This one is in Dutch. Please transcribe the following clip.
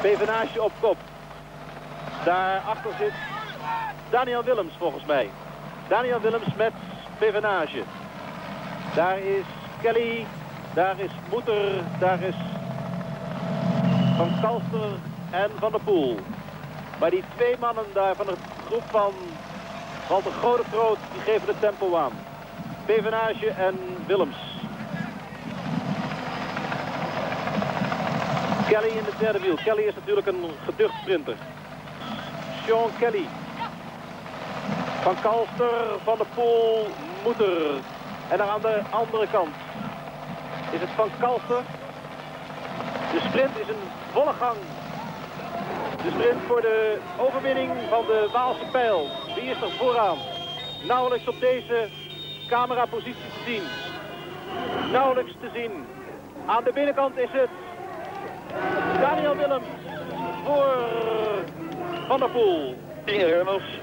Pevenage op kop. Daarachter zit Daniel Willems volgens mij. Daniel Willems met Pevenage. Daar is Kelly. Daar is Moeter. Daar is Van Kalster en Van der Poel. Maar die twee mannen daar van de groep van Walter Godefroot, die geven het tempo aan. Pevenage en Willems. Kelly in het derde wiel. Kelly is natuurlijk een geducht sprinter. Sean Kelly. Van Kalster, Van der Poel, Moeter. En dan aan de andere kant is het Van Kalster. De sprint is een volle gang. De sprint voor de overwinning van de Waalse Pijl. Wie is er vooraan? Nauwelijks op deze camerapositie te zien. Nauwelijks te zien. Aan de binnenkant is het Daniel Willems voor Van der Poel. Inge Reynolds.